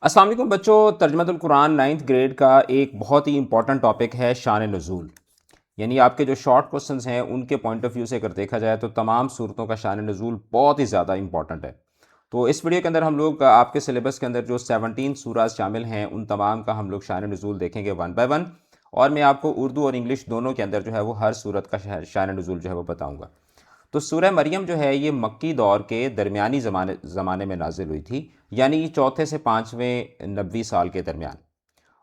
अस्सलाम वालेकुम बच्चों। तर्जमतुल कुरान 9th ग्रेड का एक बहुत ही इंपॉर्टेंट टॉपिक है शान नुज़ूल। यानी आपके जो शॉर्ट क्वेश्चंस हैं उनके पॉइंट ऑफ व्यू से अगर देखा जाए तो तमाम सूरतों का शान नुज़ूल बहुत ही ज़्यादा इंपॉर्टेंट है। तो इस वीडियो के अंदर हम लोग आपके सिलेबस के अंदर जो 17 सूराज शामिल हैं उन तमाम का हम लोग शान नुज़ूल देखेंगे वन बाय वन। और मैं आपको उर्दू और इंग्लिश दोनों के अंदर जो है वो हर सूरत का शान नुज़ूल जो है वो बताऊँगा। तो सूरह मरियम जो है ये मक्की दौर के दरमियानी ज़माने में नाजिल हुई थी, यानी चौथे से पाँचवें नबवी साल के दरमियान।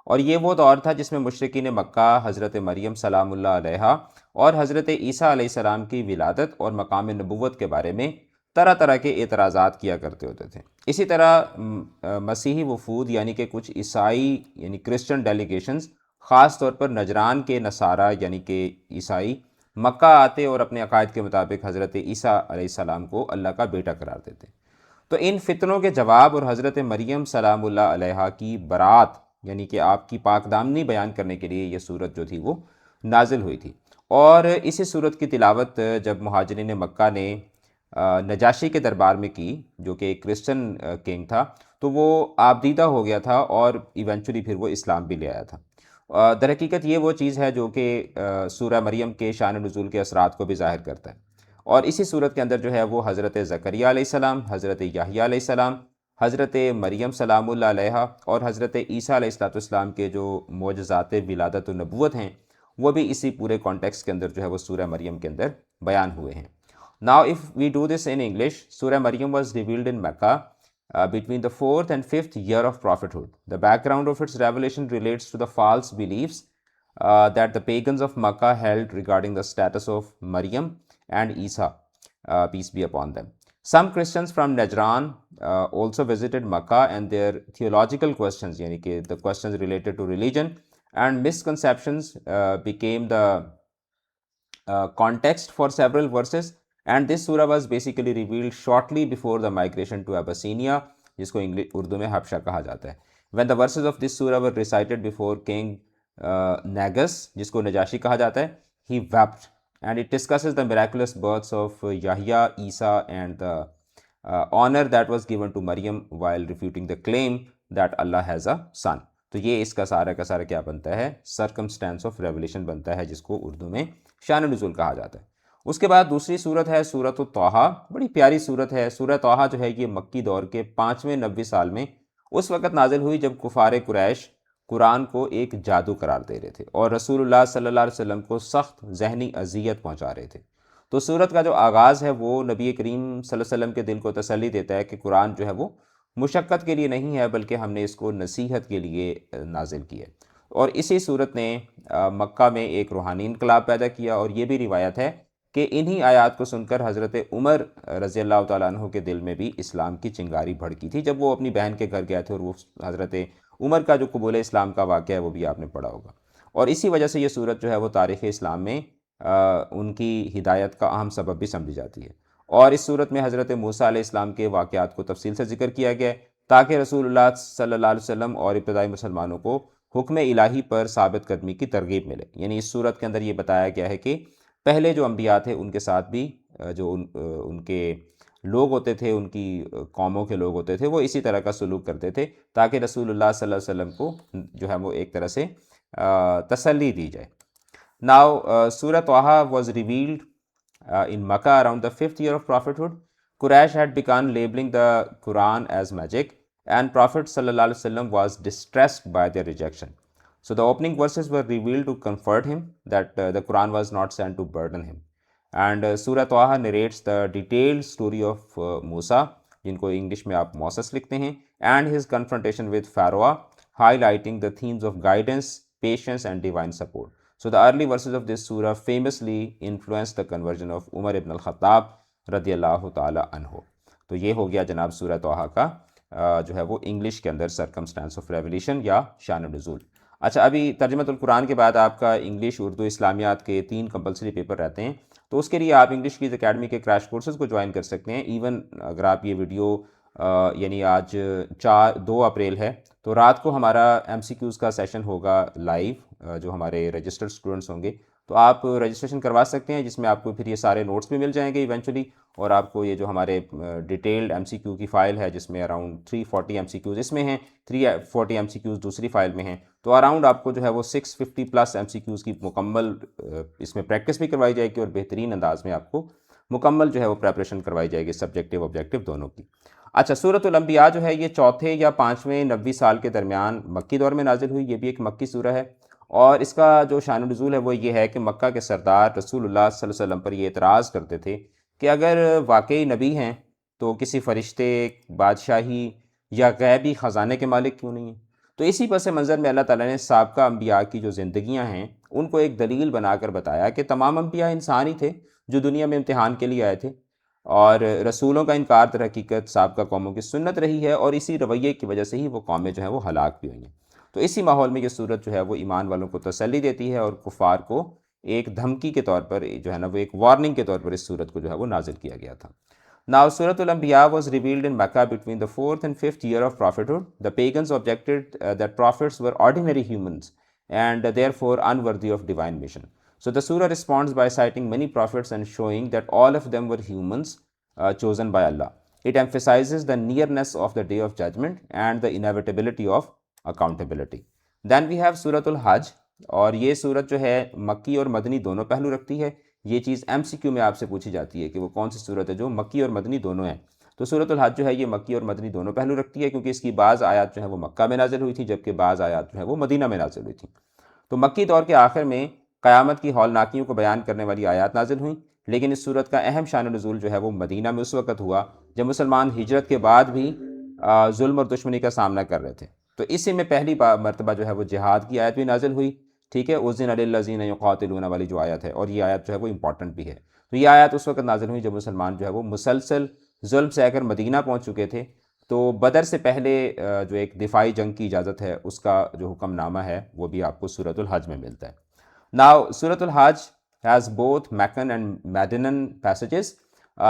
और ये वो दौर था जिसमें मुशरिकीन मक्का हज़रत मरियम सलामुल्लाह अलैहा और हज़रत ईसा अलैहिस्सलाम की विलादत और मकाम नबुव्वत के बारे में तरह तरह के एतराज़ात किया करते होते थे। इसी तरह मसीही वफूद यानी कि कुछ ईसाई यानी क्रिश्चियन डेलीगेशंस, ख़ास तौर पर नजरान के नसारा यानी कि ईसाई मक्का आते और अपने अकायद के मुताबिक हज़रत ईसा अलैहिस्सलाम को अल्लाह का बेटा करार देते। तो इन फितनों के जवाब और हज़रत मरियम सलामुल्लाह अलैहा की बरात यानी कि आपकी पाकदामनी बयान करने के लिए ये सूरत जो थी वो नाजिल हुई थी। और इसी सूरत की तिलावत जब मुहाजिरीन मक्का ने नजाशी के दरबार में की, जो कि एक क्रिश्चियन किंग था, तो वो आबदीदा हो गया था और इवेंचुअली फिर वो इस्लाम भी ले आया था। दरहकीकत ये वो चीज़ है जो कि सूरह मरियम के शान नुज़ूल के असरात को भी ज़ाहिर करता है। और इसी सूरत के अंदर जो है वो हज़रत ज़करिया अलैहिस्सलाम, हज़रत याहिया अलैहिस्सलाम, हज़रत मरियम सलामुल्लाह अलैहा और हज़रत ईसा अलैहिस्सलाम के जो मोजज़ात विलादत व नबुव्वत हैं वो भी इसी पूरे कॉन्टेक्स्ट के अंदर जो है वो सूरह मरियम के अंदर बयान हुए हैं। Now if we do this in English, Surah Maryam was revealed in Makkah between the fourth and fifth year of prophethood. The background of its revelation relates to the false beliefs that the pagans of Makkah held regarding the status of Maryam and Isa, peace be upon them. Some Christians from Najran also visited Makkah, and their theological questions, yani ki the questions related to religion and misconceptions, became the context for several verses. And this surah was basically revealed shortly before the migration to Abyssinia, जिसको English Urdu में हबशा कहा जाता है. When the verses of this surah were recited before King Nagus, जिसको Najashi कहा जाता है, he wept, and it discusses the miraculous births of Yahya, Isa, and the honor that was given to Maryam while refuting the claim that Allah has a son. तो ये इसका सारा का सारा क्या बनता है, सर्कमस्टेंस ऑफ रेवलेशन बनता है, जिसको उर्दू में शान नुज़ूल कहा जाता है। उसके बाद दूसरी सूरत है सूरत तौहा। बड़ी प्यारी सूरत है। सूरत तौहा जो है ये मक्की दौर के 5वें नबी साल में उस वक़्त नाजिल हुई जब कुफ़ार कुरैश कुरान को एक जादू करार दे रहे थे और रसूलुल्लाह सल्लल्लाहु अलैहि वसल्लम को सख्त जहनी अजियत पहुँचा रहे थे। तो सूरत का जो आगाज़ है वो नबी करीम सल्लल्लाहु अलैहि वसल्लम के दिल को तसल्ली देता है कि कुरान जो है वो मुशक्क़त के लिए नहीं है, बल्कि हमने इसको नसीहत के लिए नाजिल किया है। और इसी सूरत ने मक्का में एक रूहानी इनकलाब पैदा किया। और ये भी रिवायत है कि इन्हीं आयात को सुनकर हज़रत उमर रज़ी अल्लाह तआला अन्हु के दिल में भी इस्लाम की चिंगारी भड़की थी, जब वो अपनी बहन के घर गए थे। और वो हज़रत उमर का जो कबूल इस्लाम का वाक़या है वो भी आपने पढ़ा होगा। और इसी वजह से ये सूरत जो है वो तारीख़ इस्लाम में उनकी हिदायत का अहम सबब भी समझी जाती है। और इस सूरत में हज़रत मूसा अलैहिस्सलाम के वाक़यात को तफसील से ज़िक्र किया गया है, ताकि रसूलुल्लाह सल्लल्लाहु अलैहि वसल्लम और इब्तदाई मुसलमानों को हुक्म इलाही पर साबित कदमी की तरगीब मिले। यानी इस सूरत के अंदर ये बताया गया है कि पहले जो अम्बिया थे उनके साथ भी उनके लोग होते थे, उनकी कौमों के लोग होते थे, वो इसी तरह का सलूक करते थे, ताकि रसूलुल्लाह सल्लल्लाहु अलैहि वसल्लम को जो है वो एक तरह से तसल्ली दी जाए। Now Surat Taha was revealed in Makkah around the 5th year of prophethood. Quraysh had begun labeling the Quran as magic, and Prophet sallallahu alaihi wasallam was distressed by their rejection. So the opening verses were revealed to comfort him that the Quran was not sent to burden him. And Surah Taha narrates the detailed story of Musa, जिनको English में आप मौसस लिखते हैं, and his confrontation with Pharaoh, highlighting the themes of guidance, patience, and divine support. So the early verses of this surah famously influenced the conversion of Umar ibn al-Khattab रदियल्लाहु ताला अन्हो। तो ये हो गया जनाब सूरह तौहा का जो है वो इंग्लिश के अंदर सर्कमस्टेंस ऑफ रेवलेशन या शान नुज़ूल। अच्छा, अभी तर्जुमतुल कुरान के बाद आपका इंग्लिश, उर्दू, इस्लामियात के 3 कंपलसरी पेपर रहते हैं। तो उसके लिए आप इंग्लिश कीज़ अकेडमी के क्रैश कोर्सेज़ को ज्वाइन कर सकते हैं। इवन अगर आप ये वीडियो यानी आज 2 अप्रैल है, तो रात को हमारा MCQs का सेशन होगा लाइव, जो हमारे रजिस्टर्ड स्टूडेंट्स होंगे तो आप रजिस्ट्रेशन करवा सकते हैं, जिसमें आपको फिर ये सारे नोट्स भी मिल जाएंगे इवेंचुअली, और आपको ये जो हमारे डिटेल्ड MCQ की फ़ाइल है जिसमें अराउंड 340 MCQs इसमें हैं, 340 MCQs दूसरी फ़ाइल में हैं, तो अराउंड आपको जो है वो 650 प्लस MCQs की मुकम्मल इसमें प्रैक्टिस भी करवाई जाएगी और बेहतरीन अंदाज में आपको मुकम्मल जो है वो प्रेपरेशन करवाई जाएगी, सब्जेक्टिव ऑब्जेक्टिव दोनों की। अच्छा, सूरतुल अंबिया जो है ये चौथे या पाँचवें नबी साल के दरमियान मक्की दौर में नाजिल हुई। ये भी एक मक्की सूरह है, और इसका जो शान नुज़ूल है वो ये है कि मक्का के सरदार रसूलुल्लाह सल्लल्लाहु अलैहि वसल्लम पर ये एतराज़ करते थे कि अगर वाकई नबी हैं तो किसी फ़रिश्ते, बादशाही या गैबी ख़जाने के मालिक क्यों नहीं हैं। तो इसी पस मंज़र में अल्लाह ताला ने साबका अंबिया की जो ज़िंदगियाँ हैं उनको एक दलील बनाकर बताया कि तमाम अंबिया इंसान ही थे जो दुनिया में इम्तिहान के लिए आए थे, और रसूलों का इनकार दर हकीकत साबका कौमों की सुन्नत रही है, और इसी रवैये की वजह से ही वो कौमें जो हैं वो हलाक भी हुई हैं। तो इसी माहौल में ये सूरत जो है वो ईमान वालों को तसल्ली देती है, और कुफ़ार को एक धमकी के तौर पर जो है ना वो एक वार्निंग के तौर पर इस सूरत को जो है वो नाजिल किया गया था। Now, Suratul Anbiya was revealed in Mecca between the 4th and 5th year of prophethood. The pagans objected that prophets were ordinary humans and therefore unworthy of divine mission. So, the surah responds by citing many prophets and showing that all of them were humans chosen by Allah. It emphasizes the nearness of the day of judgment and the inevitability of accountability. Then we have Suratul Hajj, और ये सूरत जो है मक्की और मदनी दोनों पहलू रखती है। ये चीज़ MCQ में आपसे पूछी जाती है कि वो कौन सी सूरत है जो मक्की और मदनी दोनों हैं। तो सूरतुल हज जो है ये मक्की और मदनी दोनों पहलू रखती है, क्योंकि इसकी बाज़ आयत जो है वो मक्का में नाजिल हुई थी, जबकि बाज़ आयत जो है वो मदीना में नाजिल हुई थी। तो मक्की दौर के आखिर में क़यामत की हौलनाकियों को बयान करने वाली आयत नाजिल हुई, लेकिन इस सूरत का अहम शान नुज़ूल जो है वो मदीना में उस वक़्त हुआ जब मुसलमान हिजरत के बाद भी जुल्म और दुश्मनी का सामना कर रहे थे। तो इसी में पहली मरतबा जो है वो जिहाद की आयत भी नाजिल हुई, ठीक है, उज़िन लिल्लज़ीना युक़ातिलूना वाली जो आयत है, और ये आयत जो है वो इंपॉर्टेंट भी है। तो ये आयत उस वक्त नाजिल हुई जब मुसलमान जो है वो मुसलसल जुल्म सहकर मदीना पहुँच चुके थे। तो बदर से पहले जो एक दिफाई जंग की इजाज़त है उसका जो हुक्मनामा है वो भी आपको सूरतुल हज में मिलता है। Now Suratul Hajj has both Meccan and Medinan passages.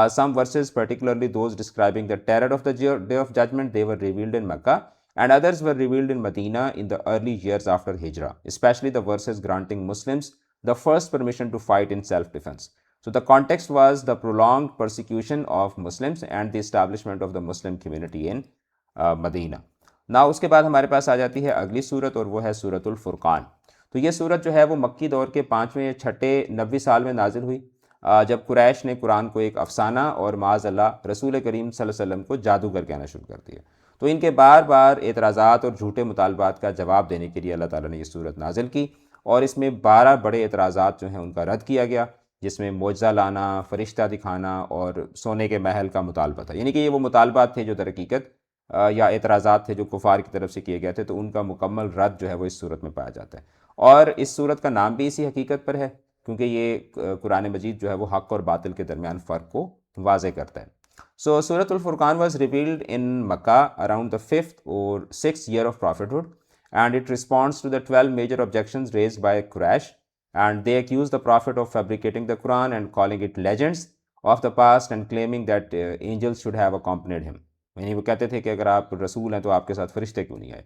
Some verses, particularly those describing the terror of the day of judgment, they were revealed in Mecca, and others were revealed in Medina in the early years after Hijrah, especially the verses granting Muslims the first permission to fight in self-defense. So the context was the prolonged persecution of Muslims and the establishment of the Muslim community in Medina. Now उसके बाद हमारे पास आ जाती है अगली सूरत, और वो है सूरतुल फुरकान. तो ये सूरत जो है वो मक्की दौर के 5वें 6ठे नबी साल में नाजिल हुई, जब कुरैश ने कुरान को एक अफसाना और माज़अल्लाह रसूल करीम सल्लल्लाहु अलैहि वसल्लम को जादूगर कहना शुरू कर दिया। तो इनके बार बार एतराज़ात और झूठे मुतालबात का जवाब देने के लिए अल्लाह ताला ने ये सूरत नाजिल की, और इसमें 12 बड़े एतराज़ात जो हैं उनका रद्द किया गया, जिसमें मोजा लाना, फरिश्ता दिखाना और सोने के महल का मुतालबा था। यानी कि ये वो मुतालबात थे जो दरहकीकत या एतराज़ात थे जो कुफ़ार की तरफ से किए गए थे, तो उनका मुकम्मल रद्द जो है वो इस सूरत में पाया जाता है। और इस सूरत का नाम भी इसी हकीकत पर है, क्योंकि ये कुरान मजीद जो है वो हक़ और बातिल के दरमियान फ़र्क को वाज़े करता है। So Suratul Furqan was revealed in Makkah around the 5th और 6th year of prophethood, and it responds to the 12 major objections raised by Quraysh, and they accuse the prophet of fabricating the Quran and calling it legends of the past and claiming that angels should have accompanied him. यानी वो कहते थे कि अगर आप रसूल हैं तो आपके साथ फरिश्ते क्यों नहीं आए।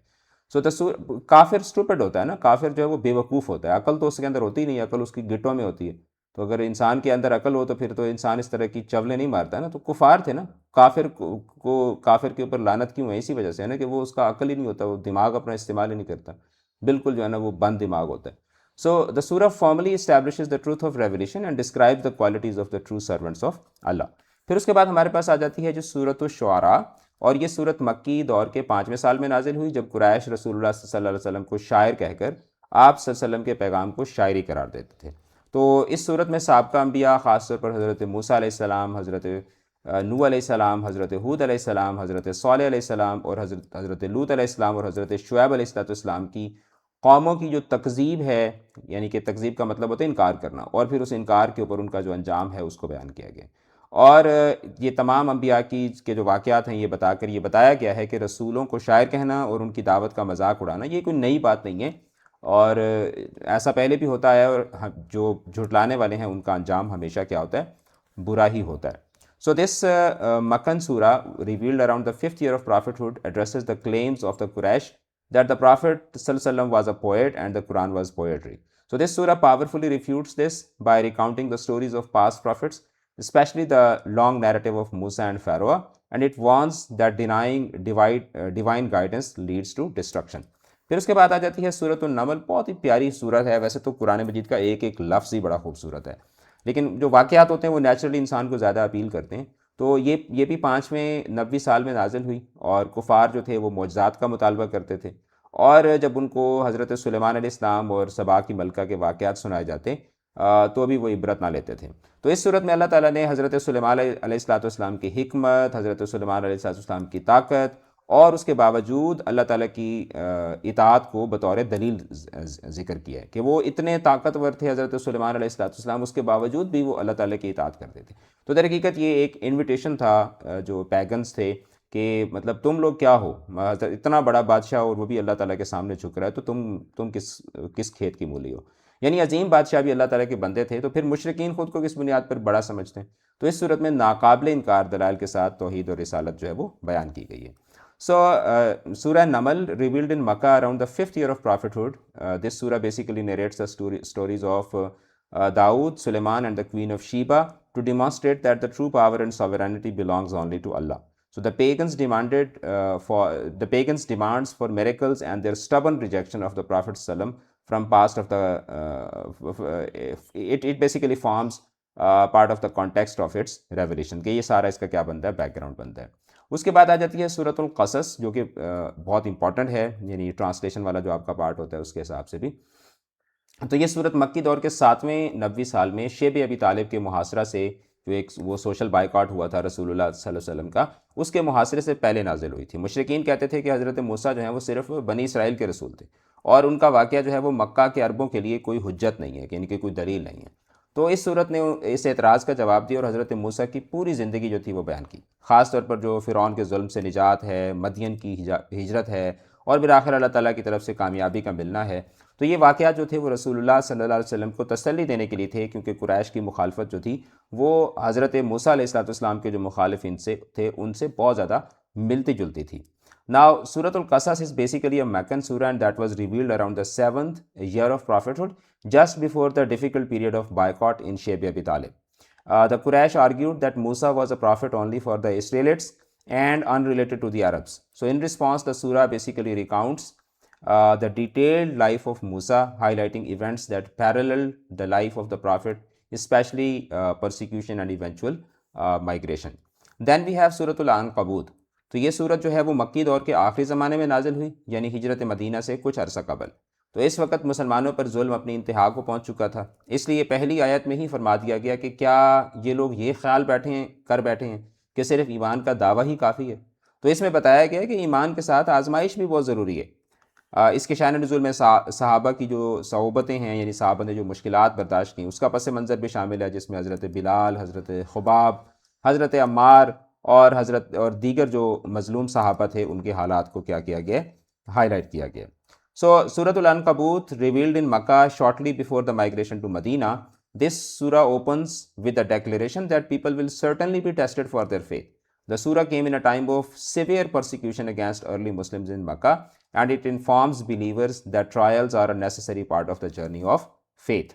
सो काफिर स्टूपिड होता है ना, काफिर जो है वो बेवकूफ़ होता है, अकल तो उसके अंदर होती नहीं, अकल उसकी गिट्टों में होती है। तो अगर इंसान के अंदर अकल हो तो फिर तो इंसान इस तरह की चवलें नहीं मारता है ना। तो कुफार थे ना, काफिर के ऊपर लानत क्यों है, इसी वजह से है ना कि वो उसका अकल ही नहीं होता, वो दिमाग अपना इस्तेमाल ही नहीं करता, बिल्कुल जो है ना वो बंद दिमाग होता है। So the surah formally establishes the truth of revelation and describe the qualities of the true servants of Allah. फिर उसके बाद हमारे पास आ जाती है जो सूरत शुआरा, और ये सूरत मक्की दौर के 5वें साल में नाजिल हुई, जब कुरैश रसूलुल्लाह सल्लल्लाहु अलैहि वसल्लम को शायर कहकर आप सल्लल्लाहु अलैहि वसल्लम के पैगाम को शायरी करार देते थे। तो इस सूरत में साबका अंबिया, ख़ासतौर पर हज़रत मूसा अलैहिस्सलाम, हज़रत नूह अलैहिस्सलाम, हज़रत हूद अलैहिस्सलाम, हज़रत सालेह अलैहिस्सलाम और हज़रत लूत अलैहिस्सलाम और हज़रत शुऐब अलैहिस्सलाम की कौमों की जो तकज़ीब है, यानी कि तकज़ीब का मतलब होता है इनकार करना, और फिर उस इनकार के ऊपर उनका जो अंजाम है उसको बयान किया गया। और ये तमाम अंबिया की के जो वाक़यात हैं ये बताया गया है कि रसूलों को शायर कहना और उनकी दावत का मजाक उड़ाना ये कोई नई बात नहीं है, और ऐसा पहले भी होता है, और जो झुटलाने वाले हैं उनका अंजाम हमेशा क्या होता है, बुरा ही होता है। सो दिस मक्कन सूरा revealed around the 5th year of prophethood addresses the claims of the Quraysh that the Prophet ﷺ was a poet and the Quran was poetry. So this surah powerfully refutes this by recounting the stories of past prophets, especially the long narrative of Musa and Pharaoh, and it warns that denying divine guidance leads to destruction. फिर उसके बाद आ जाती है सूरतुन नमल। बहुत ही प्यारी सूरत है, वैसे तो कुरान मजीद का एक एक लफ्ज़ ही बड़ा खूबसूरत है, लेकिन जो वाक़यात होते हैं वो नेचुरली इंसान को ज़्यादा अपील करते हैं। तो ये भी 5वें नबवी साल में नाजिल हुई, और कुफ़ार जो थे वो मौजज़ात का मुतालबा करते थे, और जब उनको हज़रत सुलेमान अलैहिस्सलाम और सबा की मलका के वाक़यात सुनाए जाते तो अभी वो इबरत ना लेते थे। तो इस सूरत में अल्लाह ताला ने हज़रत सुलेमान अलैहिस्सलाम की हिकमत, हज़रत सुलेमान अलैहिस्सलाम की ताकत, और उसके बावजूद अल्लाह ताला की इताअत को बतौर दलील ज़िक्र किया है कि वो इतने ताकतवर थे हज़रत सुलेमान अलैहिस्सलाम, उसके बावजूद भी वो अल्लाह ताला की इताअत करते थे। तो दर हकीकत ये एक इन्विटेशन था जो पैगन्स थे कि मतलब तुम लोग क्या हो, इतना बड़ा बादशाह और वो भी अल्लाह ताला के सामने झुक रहा है, तो तुम किस खेत की मूली हो। यानी अजीम बादशाह भी अल्लाह ताला के बंदे थे, तो फिर मुशरिकीन खुद को किस बुनियाद पर बड़ा समझते हैं। तो इस सूरत में नाकाबिल इनकार दलाइल के साथ तौहीद और रिसालत जो है वो बयान की गई है। So, Surah Namal revealed in Makkah around the 5th year of prophethood. This surah basically narrates the stories of Dawood, Suleiman, and the Queen of Sheba to demonstrate that the true power and sovereignty belongs only to Allah. So the pagans demands for miracles and their stubborn rejection of the Prophet ﷺ from past of the it basically forms part of the context of its revelation कि ये सारा इसका क्या बनता है, background बनता है। उसके बाद आ जाती है सूरतुल क़सस, जो कि बहुत इंपॉर्टेंट है, यानी ट्रांसलेशन वाला जो आपका पार्ट होता है उसके हिसाब से भी। तो ये सूरत मक्की दौर के 7वें नबवी साल में शेब अबी तालिब के मुहासरा से, जो एक वो सोशल बाइकआउट हुआ था रसूलुल्लाह सल्लल्लाहु अलैहि वसल्लम का, उसके मुहासरे से पहले नाजिल हुई थी। मुशरिकीन कहते थे कि हज़रत मूसा जो है वो सिर्फ बनी इसराइल के रसूल थे, और उनका वाक़या जो है वो मक्का के अरबों के लिए कोई हुज्जत नहीं है, कि इनकी कोई दलील नहीं है। तो इस सूरत ने इस एतराज़ का जवाब दिया और हज़रत मूसा की पूरी ज़िंदगी जो थी वो बयान की, ख़ास तौर पर जो फ़िरौन के जुल्म से निजात है, मदियन की हिजरत है, और फिर आखिर अल्लाह ताला की तरफ से कामयाबी का मिलना है। तो ये वाक़यात जो थे वो रसूलुल्लाह सल्लल्लाहु अलैहि वसल्लम को तसल्ली देने के लिए थे, क्योंकि कुरैश की मुखालफत जो थी वो हज़रत मूसा अलैहिस्सलाम के जो मुखालिफिन से थे उनसे बहुत ज़्यादा मिलती जुलती थी। Now, Suratul Qasas is basically a Meccan surah, and that was revealed around the 7th year of prophethood, just before the difficult period of boycott in Shayb Abi Talib. The Quraysh argued that Musa was a prophet only for the Israelites and unrelated to the Arabs. So, in response, the surah basically recounts the detailed life of Musa, highlighting events that parallel the life of the prophet, especially persecution and eventual migration. Then we have Suratul Ankabut. तो ये सूरत जो है वो मक्की दौर के आखिरी ज़माने में नाजिल हुई, यानी हिजरत मदीना से कुछ अरसा कबल। तो इस वक्त मुसलमानों पर जुल्म अपनी इंतहा को पहुंच चुका था, इसलिए पहली आयत में ही फरमा दिया गया कि क्या ये लोग ये ख्याल कर बैठे हैं कि सिर्फ ईमान का दावा ही काफ़ी है। तो इसमें बताया गया कि ईमान के साथ आजमाइश भी बहुत ज़रूरी है। इसके शान नज़ुल में सहाबा की जो सौबतें हैं, यानी सहाबा ने जो मुश्किलात बर्दाश्त की, उसका पस मंज़र भी शामिल है, जिसमें हज़रत बिलाल, हज़रत खुबाब, हज़रत अम्मार और दीगर जो मजलूम सहाबा थे उनके हालात को क्या किया गया, हाईलाइट किया गया। So Suratul Ankabut revealed in Makkah shortly before the migration to Medina. This surah opens with the declaration that people will certainly be tested for their faith. The surah came in a time of severe persecution against early Muslims in Makkah, and it informs believers that trials are a necessary part of the journey of faith.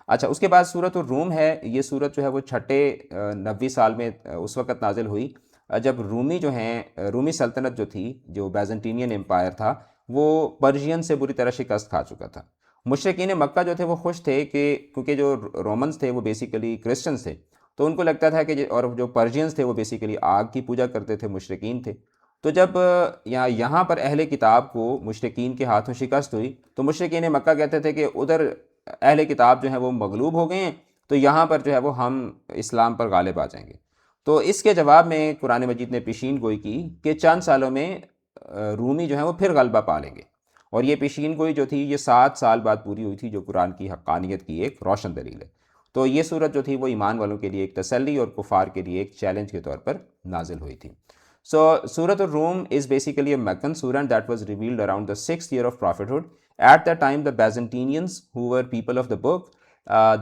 अच्छा, उसके बाद सूरत room है। ये सूरत जो है वो छठे नबवी साल में उस वक़्त नाजिल हुई जब रूमी जो हैं, रूमी सल्तनत जो थी, जो बैजेंटीनियन एम्पायर था, वो पर्शियन से बुरी तरह शिकस्त खा चुका था। मुशरिकीन मक्का जो थे वो खुश थे कि क्योंकि जो रोमन्स थे वो बेसिकली क्रिश्चियंस थे, तो उनको लगता था कि और जो पर्शियंस थे वो बेसिकली आग की पूजा करते थे, मुशरिकीन थे। तो जब यहाँ पर अहले किताब को मुशरिकीन के हाथों शिकस्त हुई, तो मुशरिकीन मक्का कहते थे कि उधर अहले किताब जो है वो मगलूब हो गए हैं, तो यहाँ पर जो है वो हम इस्लाम पर गालिब आ जाएंगे। तो इसके जवाब में कुरान मजीद ने पेशीन गोई की कि चंद सालों में रूमी जो है वो फिर गलबा पा लेंगे, और ये पेशीन गोई जो थी ये 7 साल बाद पूरी हुई थी, जो कुरान की हक्कानियत की एक रोशन दलील है। तो ये सूरत जो थी वो ईमान वालों के लिए एक तसल्ली और कुफार के लिए एक चैलेंज के तौर पर नाजिल हुई थी। So, Surah Al-Rum is basically a Meccan surah that was revealed around the 6th year of prophethood. At that time, the Byzantines, who were people of the book,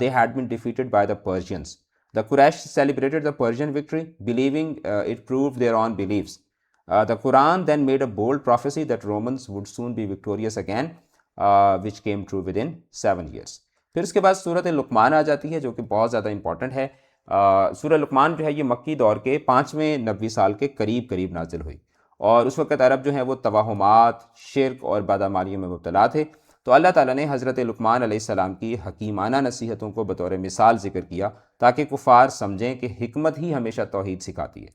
they had been defeated by the Persians. The Quraysh celebrated the Persian victory, believing it proved their own beliefs. The Quran then made a bold prophecy that Romans would soon be victorious again, which came true within 7 years. फिर उसके बाद सूरत लुकमान आ जाती है, जो कि बहुत ज़्यादा important है। सूरह लुकमान जो है ये मक्की दौर के 5वें नबी साल के करीब करीब नाजिल हुई, और उस वक्त अरब जो है वो तवाहुमात, शिरक और बदअमालियों में मुब्तला थे। तो अल्लाह ताला ने हज़रत लुकमान अलैहिस्सलाम की हकीमाना नसीहतों को बतौर मिसाल ज़िक्र किया, ताकि कुफ़ार समझें कि हिकमत ही हमेशा तौहीद सिखाती है।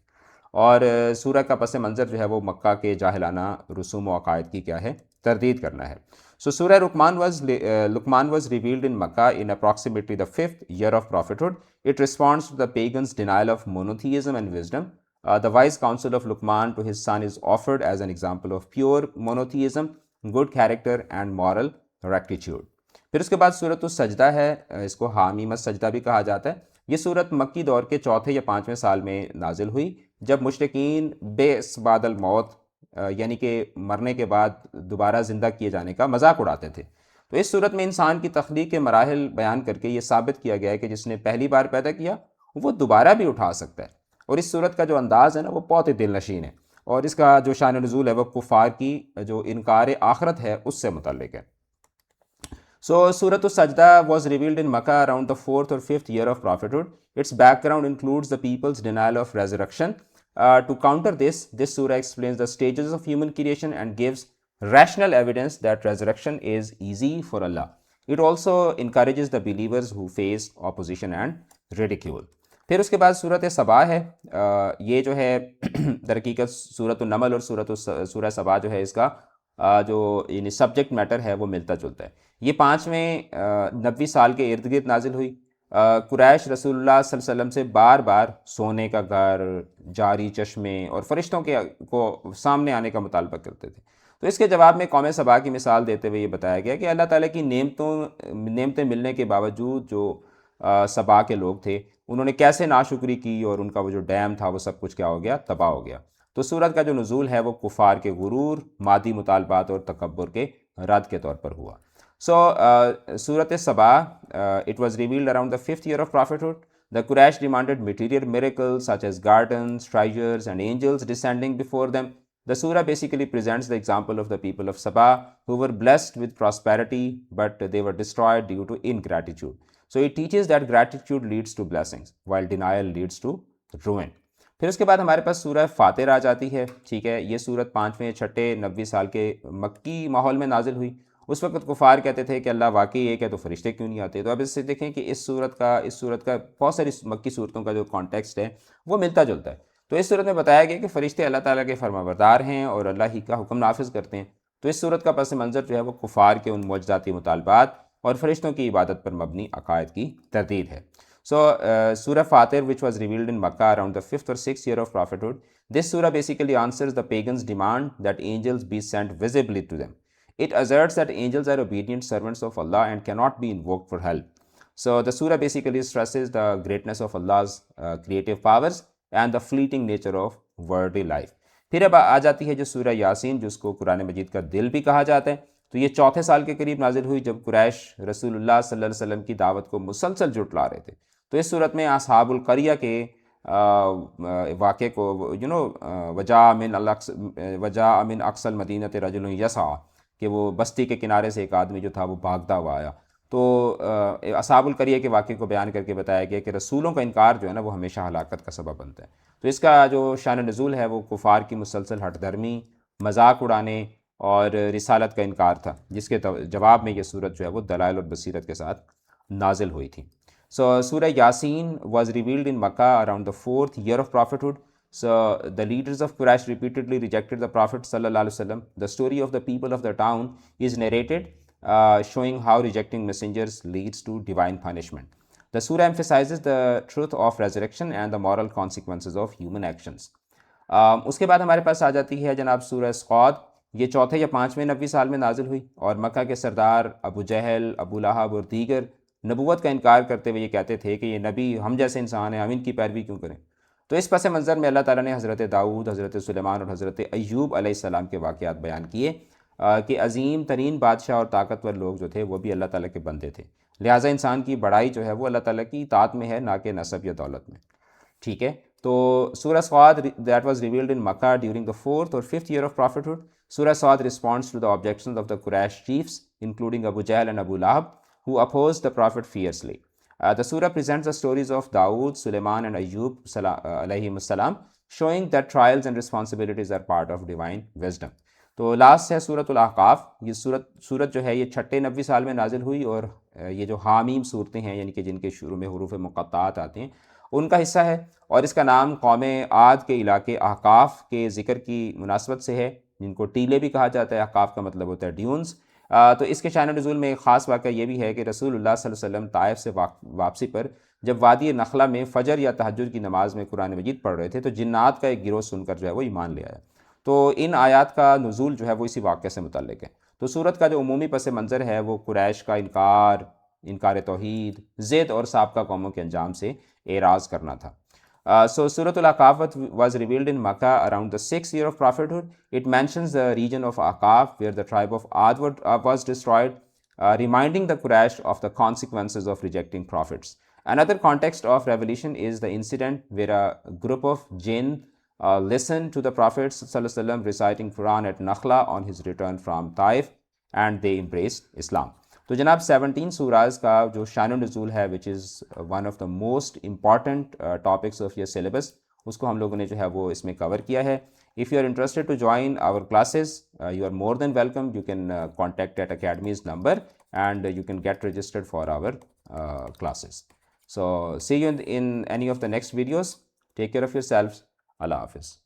और सूरह का पस मंज़र जो है वो मक्का के जाहिलाना रसूम व अकायद की क्या है, तरदीद करना है। So Surah Luqman was revealed in Makkah in approximately the 5th year of prophethood. It responds to the pagans' denial of monotheism and wisdom. The wise counsel of Luqman to his son is offered as an example of pure monotheism, good character and moral rectitude. फिर उसके बाद सूरत सजदा है, इसको हामीम सजदा भी कहा जाता है। ये सूरत मक्की दौर के चौथे या 5वें साल में नाजिल हुई, जब मुशरिकीन बेइस्बादल मौत यानी कि मरने के बाद दोबारा ज़िंदा किए जाने का मजाक उड़ाते थे। तो इस सूरत में इंसान की तख्लीक के मराहिल बयान करके ये साबित किया गया है कि जिसने पहली बार पैदा किया वो दोबारा भी उठा सकता है। और इस सूरत का जो अंदाज़ है ना वो बहुत ही दिल नशीन है, और इसका जो शान नुज़ूल है वो कुफ़ार की जो इनकार आखरत है उससे मुतल्लिक है। So Surah Sajda was revealed in Makkah around the 4th or 5th year of prophethood. Its background includes the people's denial of resurrection. To counter this surah explains the stages of human creation and gives rational evidence that resurrection is easy for Allah. It also encourages the believers who face opposition and ridicule. फिर उसके बाद सूरत सबा है। ये जो है दरहकीकत सूरत नमल और सूरह सबा जो है इसका जो यानी सब्जेक्ट मैटर है वो मिलता जुलता है। ये 5वें नबी साल के इर्द गिर्द नाजिल हुई। कुरैश रसूलुल्लाह सल्लल्लाहु अलैहि वसल्लम से बार बार सोने का घर, जारी चश्मे और फरिश्तों के को सामने आने का मुतालबा करते थे। तो इसके जवाब में कौम सबा की मिसाल देते हुए ये बताया गया कि अल्लाह ताला की नेमतें मिलने के बावजूद जो सबा के लोग थे उन्होंने कैसे नाशुक्री की, और उनका वो जो डैम था वो सब कुछ क्या हो गया, तबाह हो गया। तो सूरत का जो नुज़ूल है वो कुफ़ार के गुरूर, मादी मुतालबात और तकब्बुर के रद्द के तौर पर हुआ। So, Surat Sabah, it was revealed around the 5th year of prophethood. The Quraysh demanded material miracles such as gardens, treasures, and angels descending before them. The surah basically presents the example of the people of Sabah who were blessed with prosperity, but they were destroyed due to ingratitude. So, it teaches that gratitude leads to blessings, while denial leads to ruin. फिर उसके बाद हमारे पास सूरह फातिर आ जाती है। ठीक है, ये सूरत 5वें 6ठे नबी साल के मक्की माहौल में नाजिल हुई। उस वक्त कुफ़ार कहते थे कि अल्लाह वाकई एक है तो फरिश्ते क्यों नहीं आते। तो अब इससे देखें कि इस सूरत का बहुत सारी मक्की सूरतों का जो कॉन्टेक्स्ट है वो मिलता जुलता है। तो इस सूरत में बताया गया कि फ़रिश्ते अल्लाह ताला के फरमाबरदार हैं और अल्लाह ही का हुक्म नाफिज करते हैं। तो इस सूरत का पस मंज़र जो है वो कुफ़ार के उन मुअज्ज़ाती मुतालबात और फरिश्तों की इबादत पर मबनी अकायद की तरदीद है। So, Surah Fatir, which was revealed in Makkah around the 5th or 6th year of prophethood, this surah basically answers the pagans' demand that angels be sent visibly to them. It asserts that angels are obedient servants of Allah and cannot be invoked for help. So, the surah basically stresses the greatness of Allah's creative powers and the fleeting nature of worldly life. फिर अब आ जाती है जो सूरह यासीन, जिसको कुरान मजीद का दिल भी कहा जाता है। तो ये चौथे साल के करीब नाजिल हुई, जब कुरैश रसूलुल्लाह सल्लल्लाहु अलैहि वसल्लम की दावत को मुसलसल जुटला रहे थे। तो इस सूरत में असहाबुल क़रिया के वाक़े को वजा मिन अक्सल मदीनत रजुल यसा, कि वो बस्ती के किनारे से एक आदमी जो था वो भागता हुआ आया। तो असहाबुल क़रिया के वाक़े को बयान करके बताया गया कि रसूलों का इनकार जो है ना वो हमेशा हलाकत का सबब बनता है। तो इसका जो शान नुज़ूल है वो कुफ़ार की मुसलसल हटधर्मी, मजाक उड़ाने और रिसालत का इनकार था, जिसके जवाब में ये सूरत जो है वो दलाइल और बसीरत के साथ नाजिल हुई थी। So, Surah Yasin was revealed in Makkah around the 4th year of prophethood. So, the leaders of Quraysh repeatedly rejected the Prophet sallallahu alaihi wasallam. The story of the people of the town is narrated, showing how rejecting messengers leads to divine punishment. The surah emphasizes the truth of resurrection and the moral consequences of human actions. उसके बाद हमारे पास आ जाती है जनाब सूरह सक़ाद। ये चौथे या 5वें नबी साल में नाजिल हुई, और मक्का के सरदार अबू जहल, अबू लहब और दीगर नबूवत का इनकार करते हुए ये कहते थे कि ये नबी हम जैसे इंसान हैं, हम इनकी पैरवी क्यों करें। तो इस पस मंज़र में अल्लाह ताला ने हज़रत दाऊद, हज़रत सुलेमान और हज़रत अय्यूब अलैहिस्सलाम के वाक़यात बयान किए कि अजीम तरीन बादशाह और ताकतवर लोग जो थे वो भी अल्लाह ताला के बंदे थे। लिहाजा इंसान की बड़ाई जो है वो अल्लाह ताला की इताअत में है, ना कि नसब या दौलत में। ठीक है, तो Surah Sad that was revealed in Makkah during the 4th और 5th year of prophethood. Surah Sad responds to the objections of the Quraysh chiefs including Abu Jahl and Abu Lahab. who opposed the Prophet fiercely. The surah presents the stories of Dawood, Suleiman, and Ayyub alayhim salam, showing that trials and responsibilities are part of divine wisdom. तो last है सूरतुल अहकाफ। ये सूरत जो है ये 6 नबी साल में नाजिल हुई, और ये जो हामीम सूरतें हैं यानी कि जिनके शुरू में हुरूफ मुक़त्तात आते हैं उनका हिस्सा है, और इसका नाम कौम आद के इलाके अहकाफ के ज़िक्र की मुनासबत से है, जिनको टीले भी कहा जाता है। अहकाफ का मतलब होता है ड्यून्स। तो इसके शान नज़ूल में एक ख़ास वाक़या ये भी है कि रसूलुल्लाह सल्लल्लाहु अलैहि वसल्लम ताइफ से वापसी पर जब वादी नखला में फ़जर या तहज्जुद की नमाज में कुरान मजीद पढ़ रहे थे, तो जिन्नात का एक गिरोह सुनकर जो है वो ईमान ले आया। तो इन आयात का नुज़ूल जो है वो इसी वाक़े से मुतल्लिक़ है। तो सूरत का जो उमूमी पस मंज़र है वो कुरैश का इनकार तौहीद, ज़िद और साबका कौमों के अंजाम से एराज़ करना था। So Surah Al-Aqaf was revealed in Makkah around the 6th year of prophethood. It mentions the region of Aqaf where the tribe of Ad was destroyed, reminding the Quraysh of the consequences of rejecting prophets. Another context of revelation is the incident where a group of jinn listened to the Prophet ﷺ reciting Quran at Nakhla on his return from Taif, and they embraced Islam. तो जनाब 17 सूराज का जो शान नज़ूल है which is one of the most important topics of your syllabus, उसको हम लोगों ने जो है वो इसमें कवर किया है। If you are interested to join our classes, you are more than welcome. You can contact at academy's number and you can get registered for our classes. So see you in any of the next videos. Take care of your self. अल्लाह हाफिज़।